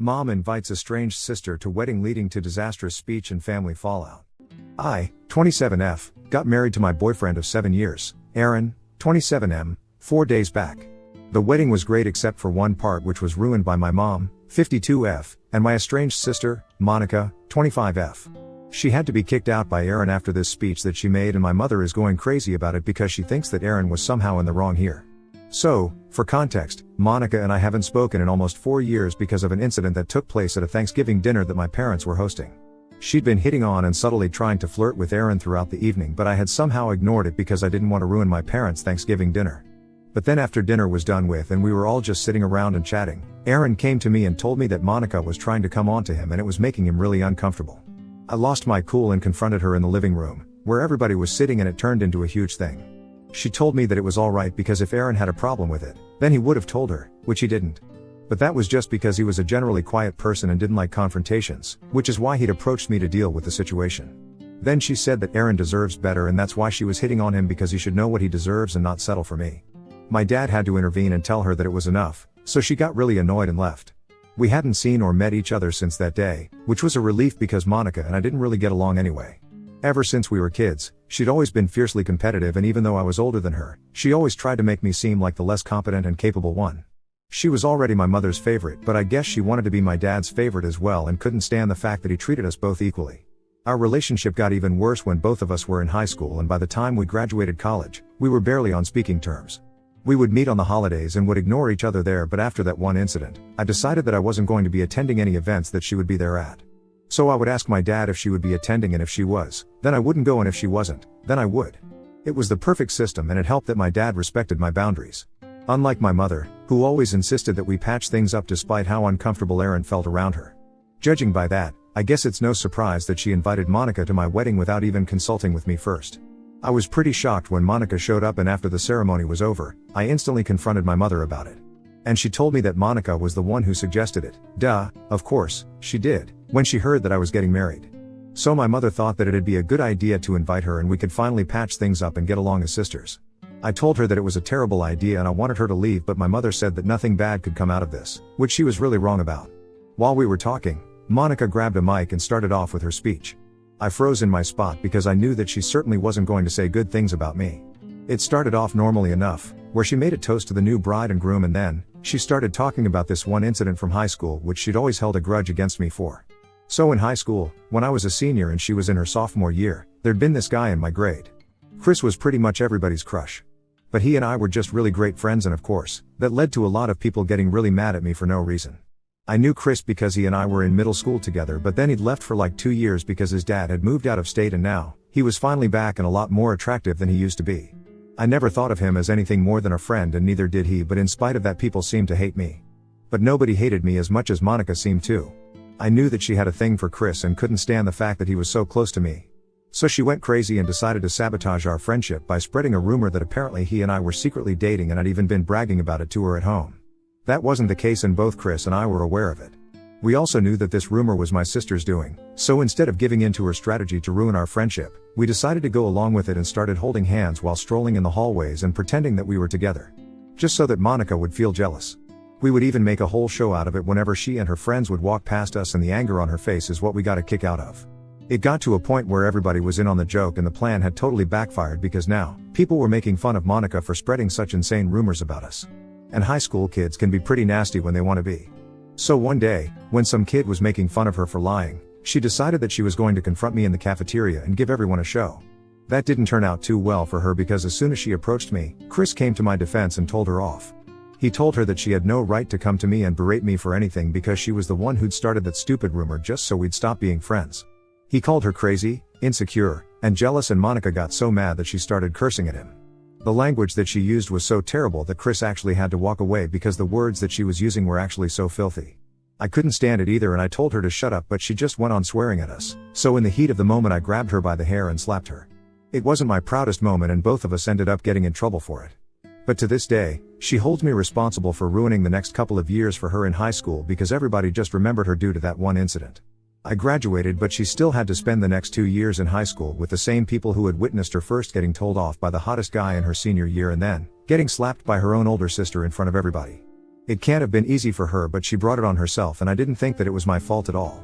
Mom invites estranged sister to wedding leading to disastrous speech and family fallout. I, 27F, got married to my boyfriend of 7 years, Aaron, 27M, 4 days back. The wedding was great except for one part which was ruined by my mom, 52F, and my estranged sister, Monica, 25F. She had to be kicked out by Aaron after this speech that she made, and my mother is going crazy about it because she thinks that Aaron was somehow in the wrong here. So, for context, Monica and I haven't spoken in almost 4 years because of an incident that took place at a Thanksgiving dinner that my parents were hosting. She'd been hitting on and subtly trying to flirt with Aaron throughout the evening, but I had somehow ignored it because I didn't want to ruin my parents' Thanksgiving dinner. But then after dinner was done with and we were all just sitting around and chatting, Aaron came to me and told me that Monica was trying to come on to him and it was making him really uncomfortable. I lost my cool and confronted her in the living room, where everybody was sitting, and it turned into a huge thing. She told me that it was alright because if Aaron had a problem with it, then he would have told her, which he didn't. But that was just because he was a generally quiet person and didn't like confrontations, which is why he'd approached me to deal with the situation. Then she said that Aaron deserves better and that's why she was hitting on him, because he should know what he deserves and not settle for me. My dad had to intervene and tell her that it was enough, so she got really annoyed and left. We hadn't seen or met each other since that day, which was a relief because Monica and I didn't really get along anyway. Ever since we were kids, she'd always been fiercely competitive, and even though I was older than her, she always tried to make me seem like the less competent and capable one. She was already my mother's favorite, but I guess she wanted to be my dad's favorite as well and couldn't stand the fact that he treated us both equally. Our relationship got even worse when both of us were in high school, and by the time we graduated college, we were barely on speaking terms. We would meet on the holidays and would ignore each other there, but after that one incident, I decided that I wasn't going to be attending any events that she would be there at. So I would ask my dad if she would be attending, and if she was, then I wouldn't go, and if she wasn't, then I would. It was the perfect system, and it helped that my dad respected my boundaries. Unlike my mother, who always insisted that we patch things up despite how uncomfortable Aaron felt around her. Judging by that, I guess it's no surprise that she invited Monica to my wedding without even consulting with me first. I was pretty shocked when Monica showed up, and after the ceremony was over, I instantly confronted my mother about it. And she told me that Monica was the one who suggested it. Duh, of course, she did, when she heard that I was getting married. So my mother thought that it'd be a good idea to invite her and we could finally patch things up and get along as sisters. I told her that it was a terrible idea and I wanted her to leave, but my mother said that nothing bad could come out of this, which she was really wrong about. While we were talking, Monica grabbed a mic and started off with her speech. I froze in my spot because I knew that she certainly wasn't going to say good things about me. It started off normally enough, where she made a toast to the new bride and groom, and then she started talking about this one incident from high school which she'd always held a grudge against me for. So in high school, when I was a senior and she was in her sophomore year, there'd been this guy in my grade. Chris was pretty much everybody's crush. But he and I were just really great friends, and of course, that led to a lot of people getting really mad at me for no reason. I knew Chris because he and I were in middle school together, but then he'd left for like 2 years because his dad had moved out of state, and now he was finally back and a lot more attractive than he used to be. I never thought of him as anything more than a friend, and neither did he, but in spite of that, people seemed to hate me. But nobody hated me as much as Monica seemed to. I knew that she had a thing for Chris and couldn't stand the fact that he was so close to me. So she went crazy and decided to sabotage our friendship by spreading a rumor that apparently he and I were secretly dating, and I'd even been bragging about it to her at home. That wasn't the case, and both Chris and I were aware of it. We also knew that this rumor was my sister's doing, so instead of giving in to her strategy to ruin our friendship, we decided to go along with it and started holding hands while strolling in the hallways and pretending that we were together. Just so that Monica would feel jealous. We would even make a whole show out of it whenever she and her friends would walk past us, and the anger on her face is what we got a kick out of. It got to a point where everybody was in on the joke, and the plan had totally backfired because now, people were making fun of Monica for spreading such insane rumors about us. And high school kids can be pretty nasty when they want to be. So one day, when some kid was making fun of her for lying, she decided that she was going to confront me in the cafeteria and give everyone a show. That didn't turn out too well for her because as soon as she approached me, Chris came to my defense and told her off. He told her that she had no right to come to me and berate me for anything because she was the one who'd started that stupid rumor just so we'd stop being friends. He called her crazy, insecure, and jealous, and Monica got so mad that she started cursing at him. The language that she used was so terrible that Chris actually had to walk away because the words that she was using were actually so filthy. I couldn't stand it either, and I told her to shut up, but she just went on swearing at us. So in the heat of the moment, I grabbed her by the hair and slapped her. It wasn't my proudest moment, and both of us ended up getting in trouble for it. But to this day, she holds me responsible for ruining the next couple of years for her in high school because everybody just remembered her due to that one incident. I graduated, but she still had to spend the next 2 years in high school with the same people who had witnessed her first getting told off by the hottest guy in her senior year and then getting slapped by her own older sister in front of everybody. It can't have been easy for her, but she brought it on herself, and I didn't think that it was my fault at all.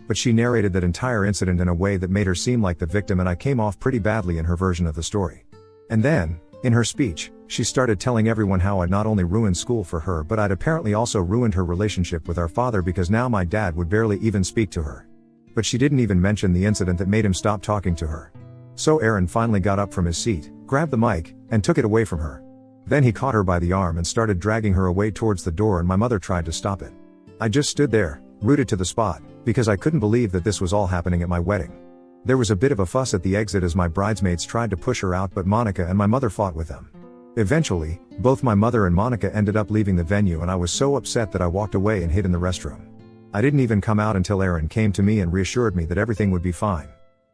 But she narrated that entire incident in a way that made her seem like the victim, and I came off pretty badly in her version of the story. And then, in her speech, she started telling everyone how I'd not only ruined school for her, but I'd apparently also ruined her relationship with our father, because now my dad would barely even speak to her. But she didn't even mention the incident that made him stop talking to her. So Aaron finally got up from his seat, grabbed the mic, and took it away from her. Then he caught her by the arm and started dragging her away towards the door, and my mother tried to stop it. I just stood there, rooted to the spot, because I couldn't believe that this was all happening at my wedding. There was a bit of a fuss at the exit as my bridesmaids tried to push her out, but Monica and my mother fought with them. Eventually, both my mother and Monica ended up leaving the venue, and I was so upset that I walked away and hid in the restroom. I didn't even come out until Aaron came to me and reassured me that everything would be fine.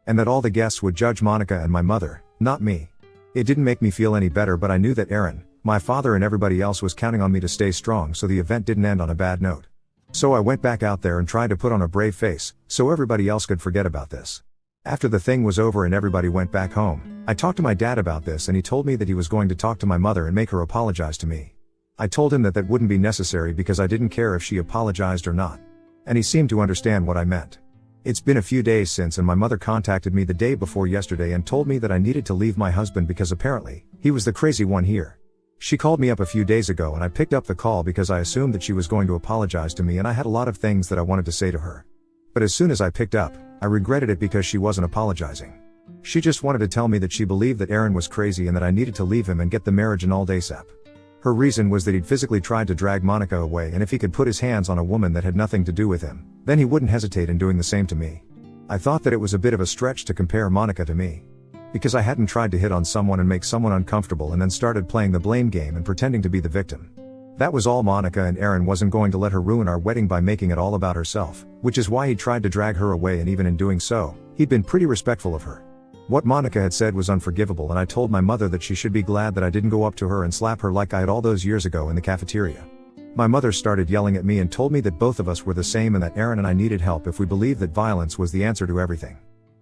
And that all the guests would judge Monica and my mother, not me. It didn't make me feel any better, but I knew that Aaron, my father, and everybody else was counting on me to stay strong, so the event didn't end on a bad note. So I went back out there and tried to put on a brave face, so everybody else could forget about this. After the thing was over and everybody went back home, I talked to my dad about this, and he told me that he was going to talk to my mother and make her apologize to me. I told him that that wouldn't be necessary because I didn't care if she apologized or not. And he seemed to understand what I meant. It's been a few days since, and my mother contacted me the day before yesterday and told me that I needed to leave my husband because apparently, he was the crazy one here. She called me up a few days ago, and I picked up the call because I assumed that she was going to apologize to me, and I had a lot of things that I wanted to say to her. But as soon as I picked up, I regretted it because she wasn't apologizing. She just wanted to tell me that she believed that Aaron was crazy and that I needed to leave him and get the marriage annulled ASAP. Her reason was that he'd physically tried to drag Monica away, and if he could put his hands on a woman that had nothing to do with him, then he wouldn't hesitate in doing the same to me. I thought that it was a bit of a stretch to compare Monica to me. Because I hadn't tried to hit on someone and make someone uncomfortable and then started playing the blame game and pretending to be the victim. That was all Monica, and Aaron wasn't going to let her ruin our wedding by making it all about herself, which is why he tried to drag her away, and even in doing so, he'd been pretty respectful of her. What Monica had said was unforgivable, and I told my mother that she should be glad that I didn't go up to her and slap her like I had all those years ago in the cafeteria. My mother started yelling at me and told me that both of us were the same and that Aaron and I needed help if we believed that violence was the answer to everything.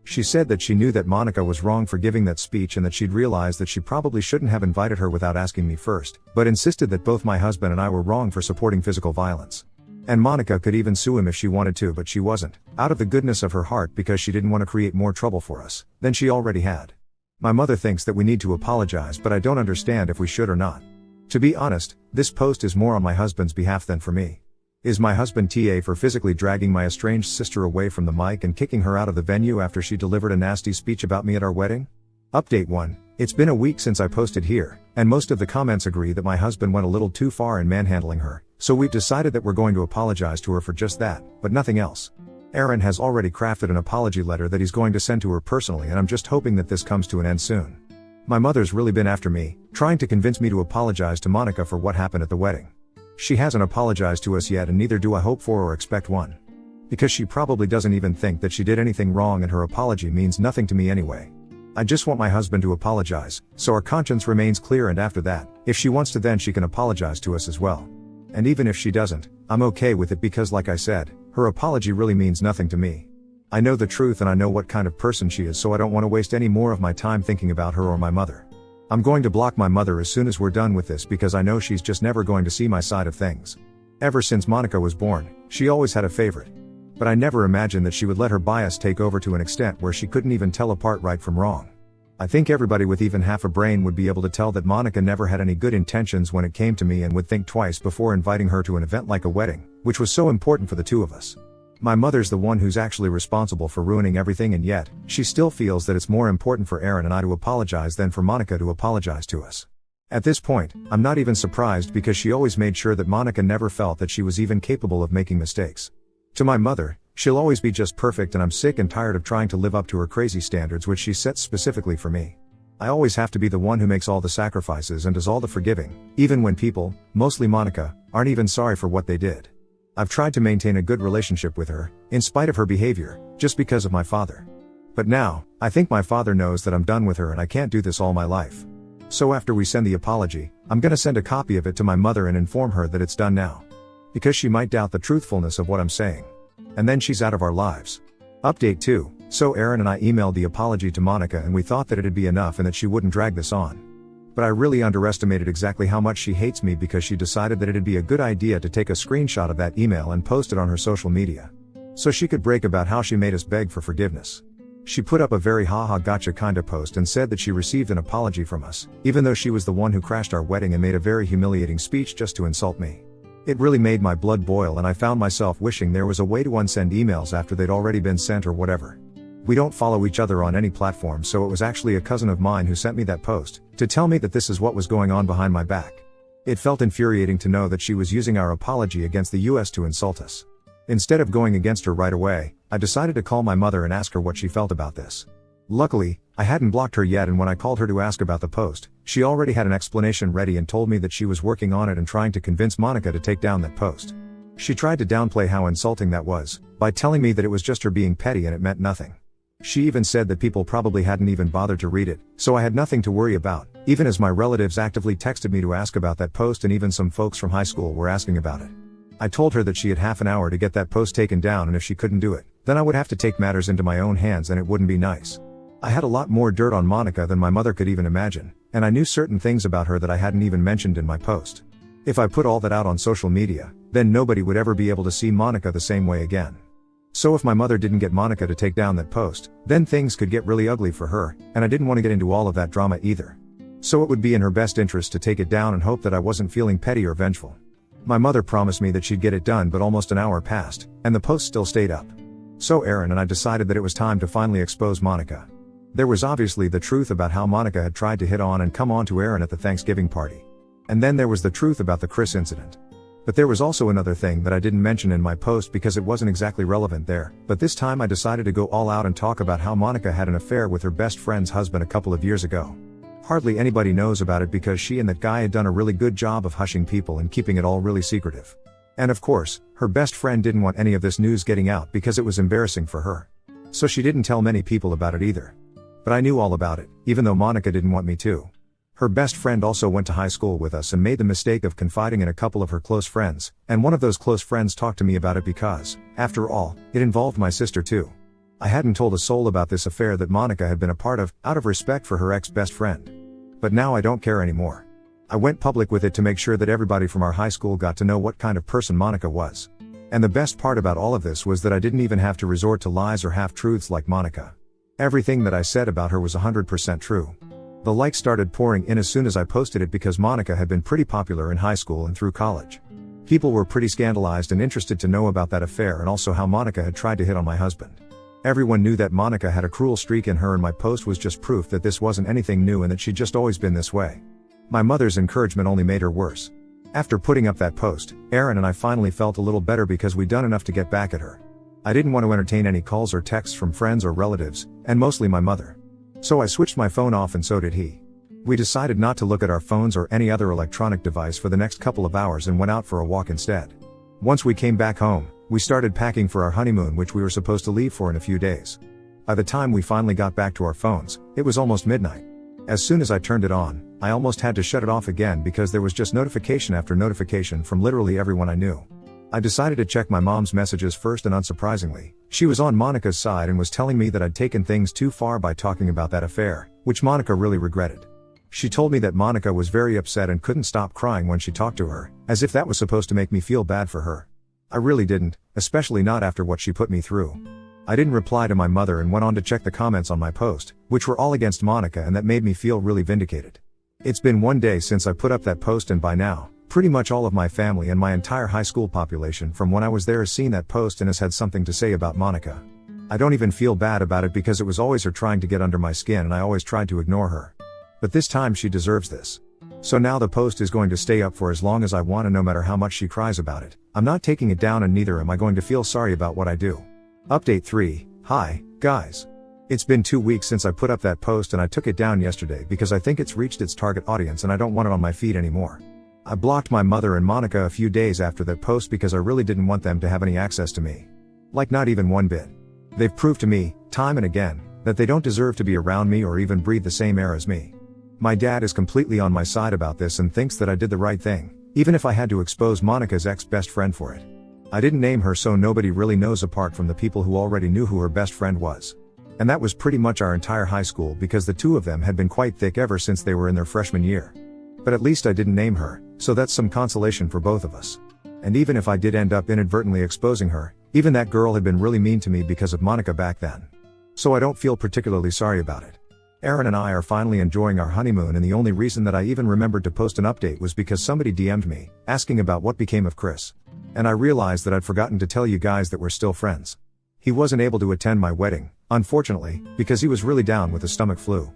She said that she knew that Monica was wrong for giving that speech and that she'd realized that she probably shouldn't have invited her without asking me first, but insisted that both my husband and I were wrong for supporting physical violence. And Monica could even sue him if she wanted to, but she wasn't, out of the goodness of her heart, because she didn't want to create more trouble for us than she already had. My mother thinks that we need to apologize, but I don't understand if we should or not. To be honest, this post is more on my husband's behalf than for me. Is my husband TA for physically dragging my estranged sister away from the mic and kicking her out of the venue after she delivered a nasty speech about me at our wedding? Update 1. It's been a week since I posted here, and most of the comments agree that my husband went a little too far in manhandling her, so we've decided that we're going to apologize to her for just that, but nothing else. Aaron has already crafted an apology letter that he's going to send to her personally, and I'm just hoping that this comes to an end soon. My mother's really been after me, trying to convince me to apologize to Monica for what happened at the wedding. She hasn't apologized to us yet, and neither do I hope for or expect one. Because she probably doesn't even think that she did anything wrong, and her apology means nothing to me anyway. I just want my husband to apologize, so our conscience remains clear, and after that, if she wants to, then she can apologize to us as well. And even if she doesn't, I'm okay with it because, like I said, her apology really means nothing to me. I know the truth and I know what kind of person she is, so I don't want to waste any more of my time thinking about her or my mother. I'm going to block my mother as soon as we're done with this because I know she's just never going to see my side of things. Ever since Monica was born, she always had a favorite. But I never imagined that she would let her bias take over to an extent where she couldn't even tell apart right from wrong. I think everybody with even half a brain would be able to tell that Monica never had any good intentions when it came to me and would think twice before inviting her to an event like a wedding, which was so important for the two of us. My mother's the one who's actually responsible for ruining everything, and yet, she still feels that it's more important for Aaron and I to apologize than for Monica to apologize to us. At this point, I'm not even surprised because she always made sure that Monica never felt that she was even capable of making mistakes. To my mother, she'll always be just perfect, and I'm sick and tired of trying to live up to her crazy standards which she sets specifically for me. I always have to be the one who makes all the sacrifices and does all the forgiving, even when people, mostly Monica, aren't even sorry for what they did. I've tried to maintain a good relationship with her, in spite of her behavior, just because of my father. But now, I think my father knows that I'm done with her and I can't do this all my life. So after we send the apology, I'm gonna send a copy of it to my mother and inform her that it's done now. Because she might doubt the truthfulness of what I'm saying. And then she's out of our lives. Update 2. So Aaron and I emailed the apology to Monica and we thought that it'd be enough and that she wouldn't drag this on. But I really underestimated exactly how much she hates me because she decided that it'd be a good idea to take a screenshot of that email and post it on her social media, so she could brag about how she made us beg for forgiveness. She put up a very haha gotcha kinda post and said that she received an apology from us, even though she was the one who crashed our wedding and made a very humiliating speech just to insult me. It really made my blood boil, and I found myself wishing there was a way to unsend emails after they'd already been sent or whatever. We don't follow each other on any platform, so it was actually a cousin of mine who sent me that post, to tell me that this is what was going on behind my back. It felt infuriating to know that she was using our apology against the US to insult us. Instead of going against her right away, I decided to call my mother and ask her what she felt about this. Luckily, I hadn't blocked her yet, and when I called her to ask about the post, she already had an explanation ready and told me that she was working on it and trying to convince Monica to take down that post. She tried to downplay how insulting that was, by telling me that it was just her being petty and it meant nothing. She even said that people probably hadn't even bothered to read it, so I had nothing to worry about, even as my relatives actively texted me to ask about that post, and even some folks from high school were asking about it. I told her that she had half an hour to get that post taken down, and if she couldn't do it, then I would have to take matters into my own hands, and it wouldn't be nice. I had a lot more dirt on Monica than my mother could even imagine, and I knew certain things about her that I hadn't even mentioned in my post. If I put all that out on social media, then nobody would ever be able to see Monica the same way again. So if my mother didn't get Monica to take down that post, then things could get really ugly for her, and I didn't want to get into all of that drama either. So it would be in her best interest to take it down and hope that I wasn't feeling petty or vengeful. My mother promised me that she'd get it done, but almost an hour passed, and the post still stayed up. So Aaron and I decided that it was time to finally expose Monica. There was obviously the truth about how Monica had tried to hit on and come on to Aaron at the Thanksgiving party. And then there was the truth about the Chris incident. But there was also another thing that I didn't mention in my post because it wasn't exactly relevant there, but this time I decided to go all out and talk about how Monica had an affair with her best friend's husband a couple of years ago. Hardly anybody knows about it because she and that guy had done a really good job of hushing people and keeping it all really secretive. And of course, her best friend didn't want any of this news getting out because it was embarrassing for her. So she didn't tell many people about it either. But I knew all about it, even though Monica didn't want me to. Her best friend also went to high school with us and made the mistake of confiding in a couple of her close friends, and one of those close friends talked to me about it because, after all, it involved my sister too. I hadn't told a soul about this affair that Monica had been a part of, out of respect for her ex-best friend. But now I don't care anymore. I went public with it to make sure that everybody from our high school got to know what kind of person Monica was. And the best part about all of this was that I didn't even have to resort to lies or half-truths like Monica. Everything that I said about her was 100% true. The likes started pouring in as soon as I posted it because Monica had been pretty popular in high school and through college. People were pretty scandalized and interested to know about that affair and also how Monica had tried to hit on my husband. Everyone knew that Monica had a cruel streak in her, and my post was just proof that this wasn't anything new and that she'd just always been this way. My mother's encouragement only made her worse. After putting up that post, Aaron and I finally felt a little better because we'd done enough to get back at her. I didn't want to entertain any calls or texts from friends or relatives, and mostly my mother. So I switched my phone off, and so did he. We decided not to look at our phones or any other electronic device for the next couple of hours and went out for a walk instead. Once we came back home, we started packing for our honeymoon, which we were supposed to leave for in a few days. By the time we finally got back to our phones, it was almost midnight. As soon as I turned it on, I almost had to shut it off again because there was just notification after notification from literally everyone I knew. I decided to check my mom's messages first, and unsurprisingly, she was on Monica's side and was telling me that I'd taken things too far by talking about that affair, which Monica really regretted. She told me that Monica was very upset and couldn't stop crying when she talked to her, as if that was supposed to make me feel bad for her. I really didn't, especially not after what she put me through. I didn't reply to my mother and went on to check the comments on my post, which were all against Monica, and that made me feel really vindicated. It's been one day since I put up that post, and by now, pretty much all of my family and my entire high school population from when I was there has seen that post and has had something to say about Monica. I don't even feel bad about it because it was always her trying to get under my skin, and I always tried to ignore her. But this time she deserves this. So now the post is going to stay up for as long as I want, and no matter how much she cries about it, I'm not taking it down, and neither am I going to feel sorry about what I do. Update 3. Hi, guys. It's been 2 weeks since I put up that post, and I took it down yesterday because I think it's reached its target audience and I don't want it on my feed anymore. I blocked my mother and Monica a few days after that post because I really didn't want them to have any access to me. Like, not even one bit. They've proved to me, time and again, that they don't deserve to be around me or even breathe the same air as me. My dad is completely on my side about this and thinks that I did the right thing, even if I had to expose Monica's ex-best friend for it. I didn't name her so nobody really knows apart from the people who already knew who her best friend was. And that was pretty much our entire high school because the two of them had been quite thick ever since they were in their freshman year. But at least I didn't name her, so that's some consolation for both of us. And even if I did end up inadvertently exposing her, even that girl had been really mean to me because of Monica back then. So I don't feel particularly sorry about it. Aaron and I are finally enjoying our honeymoon, and the only reason that I even remembered to post an update was because somebody DM'd me, asking about what became of Chris. And I realized that I'd forgotten to tell you guys that we're still friends. He wasn't able to attend my wedding, unfortunately, because he was really down with the stomach flu.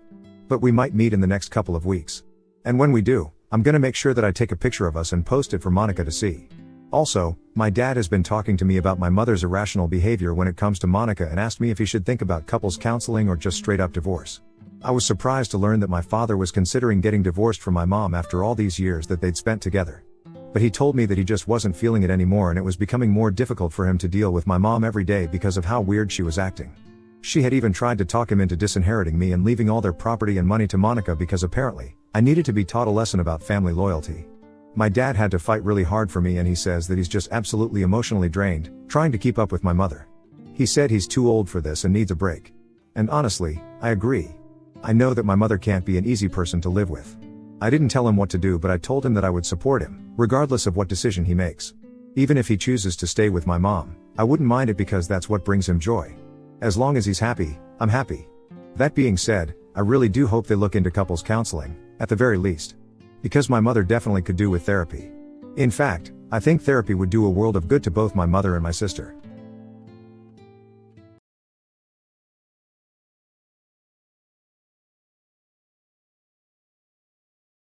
But we might meet in the next couple of weeks. And when we do, I'm gonna make sure that I take a picture of us and post it for Monica to see. Also, my dad has been talking to me about my mother's irrational behavior when it comes to Monica and asked me if he should think about couples counseling or just straight up divorce. I was surprised to learn that my father was considering getting divorced from my mom after all these years that they'd spent together. But he told me that he just wasn't feeling it anymore, and it was becoming more difficult for him to deal with my mom every day because of how weird she was acting. She had even tried to talk him into disinheriting me and leaving all their property and money to Monica because apparently, I needed to be taught a lesson about family loyalty. My dad had to fight really hard for me, and he says that he's just absolutely emotionally drained, trying to keep up with my mother. He said he's too old for this and needs a break. And honestly, I agree. I know that my mother can't be an easy person to live with. I didn't tell him what to do, but I told him that I would support him, regardless of what decision he makes. Even if he chooses to stay with my mom, I wouldn't mind it because that's what brings him joy. As long as he's happy, I'm happy. That being said, I really do hope they look into couples counseling, at the very least. Because my mother definitely could do with therapy. In fact, I think therapy would do a world of good to both my mother and my sister.